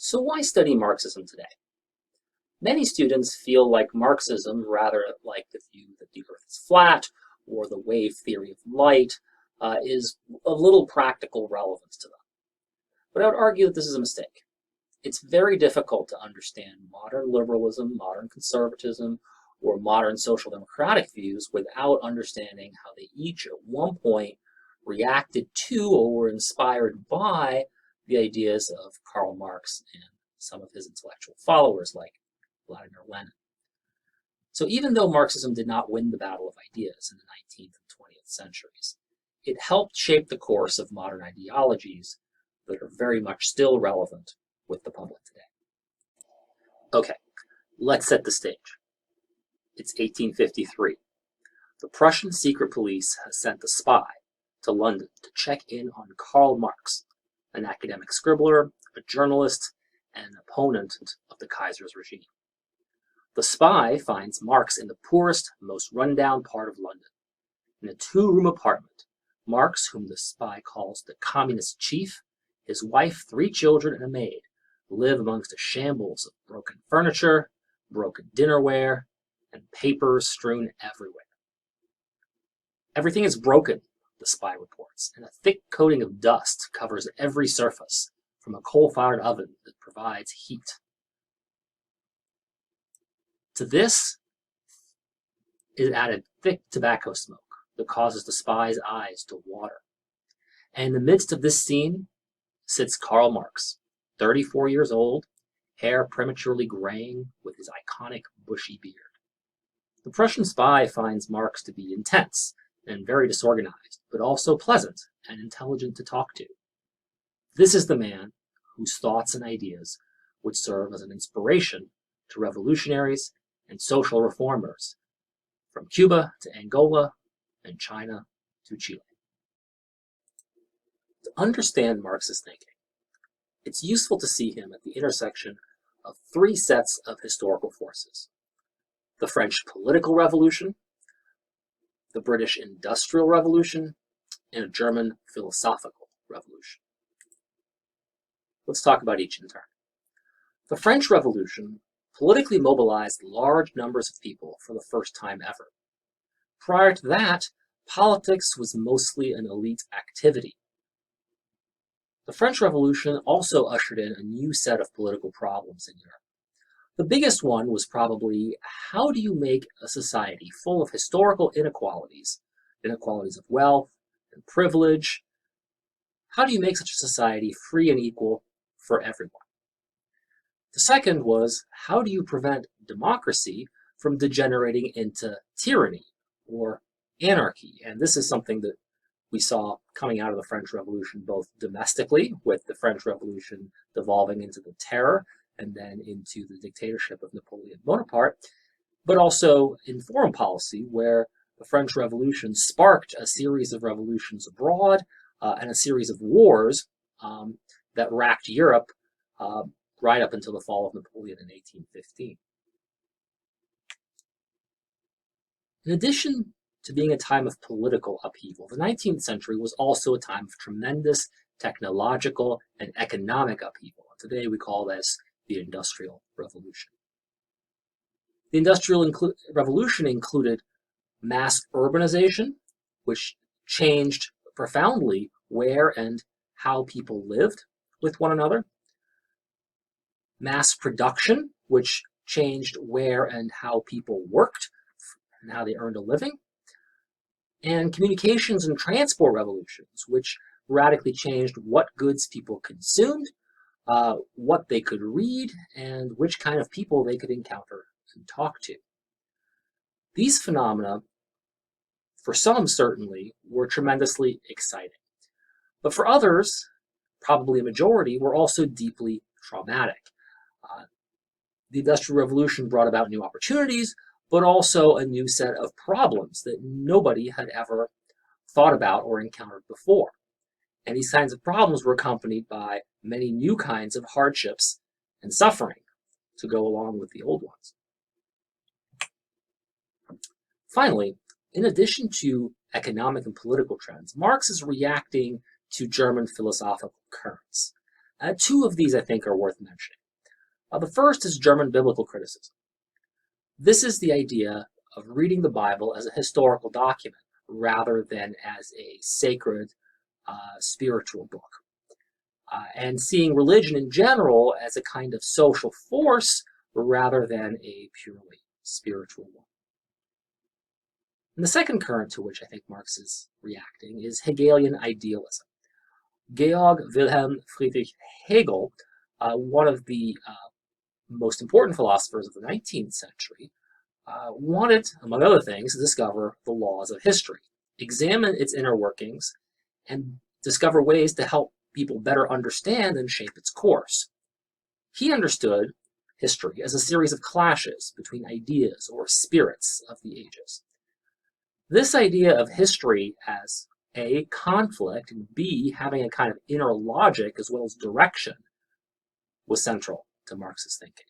So why study Marxism today? Many students feel like Marxism, rather like the view that the Earth is flat or the wave theory of light, is of little practical relevance to them. But I would argue that this is a mistake. It's very difficult to understand modern liberalism, modern conservatism, or modern social democratic views without understanding how they each at one point reacted to or were inspired by the ideas of Karl Marx and some of his intellectual followers like Vladimir Lenin. So even though Marxism did not win the battle of ideas in the 19th and 20th centuries, it helped shape the course of modern ideologies that are very much still relevant with the public today. Okay, let's set the stage. It's 1853. The Prussian secret police has sent a spy to London to check in on Karl Marx, an academic scribbler, a journalist, and an opponent of the Kaiser's regime. The spy finds Marx in the poorest, most rundown part of London. In a two-room apartment, Marx, whom the spy calls the communist chief, his wife, 3 children, and a maid live amongst a shambles of broken furniture, broken dinnerware, and papers strewn everywhere. Everything is broken, the spy reports, and a thick coating of dust covers every surface, from a coal-fired oven that provides heat. To this is added thick tobacco smoke that causes the spy's eyes to water. And in the midst of this scene sits Karl Marx, 34 years old, hair prematurely graying with his iconic bushy beard. The Prussian spy finds Marx to be intense and very disorganized, but also pleasant and intelligent to talk to. This is the man whose thoughts and ideas would serve as an inspiration to revolutionaries and social reformers from Cuba to Angola and China to Chile. To understand Marx's thinking, it's useful to see him at the intersection of 3 sets of historical forces: the French political revolution, the British industrial revolution, and a German philosophical revolution. Let's talk about each in turn. The French Revolution politically mobilized large numbers of people for the first time ever. Prior to that, politics was mostly an elite activity. The French Revolution also ushered in a new set of political problems in Europe. The biggest one was probably, how do you make a society full of historical inequalities, inequalities of wealth and privilege? How do you make such a society free and equal for everyone? The second was, how do you prevent democracy from degenerating into tyranny or anarchy? And this is something that we saw coming out of the French Revolution, both domestically, with the French Revolution devolving into the Terror and then into the dictatorship of Napoleon Bonaparte, but also in foreign policy, where the French Revolution sparked a series of revolutions abroad and a series of wars that racked Europe right up until the fall of Napoleon in 1815. In addition to being a time of political upheaval, the 19th century was also a time of tremendous technological and economic upheaval. Today we call this the Industrial Revolution. The Industrial Revolution included mass urbanization, which changed profoundly where and how people lived with one another. Mass production, which changed where and how people worked and how they earned a living. And communications and transport revolutions, which radically changed what goods people consumed, what they could read, and which kind of people they could encounter and talk to. These phenomena, for some certainly, were tremendously exciting. But for others, probably a majority, were also deeply traumatic. The Industrial Revolution brought about new opportunities, but also a new set of problems that nobody had ever thought about or encountered before. And these kinds of problems were accompanied by many new kinds of hardships and suffering to go along with the old ones. Finally, in addition to economic and political trends, Marx is reacting to German philosophical currents. Two of these, I think, are worth mentioning. The first is German biblical criticism. This is the idea of reading the Bible as a historical document rather than as a sacred spiritual book. And seeing religion in general as a kind of social force rather than a purely spiritual one. And the second current to which I think Marx is reacting is Hegelian idealism. Georg Wilhelm Friedrich Hegel, one of the most important philosophers of the 19th century, wanted, among other things, to discover the laws of history, examine its inner workings, and discover ways to help people better understand and shape its course. He understood history as a series of clashes between ideas or spirits of the ages. This idea of history as A, conflict, and B, having a kind of inner logic as well as direction was central to Marx's thinking.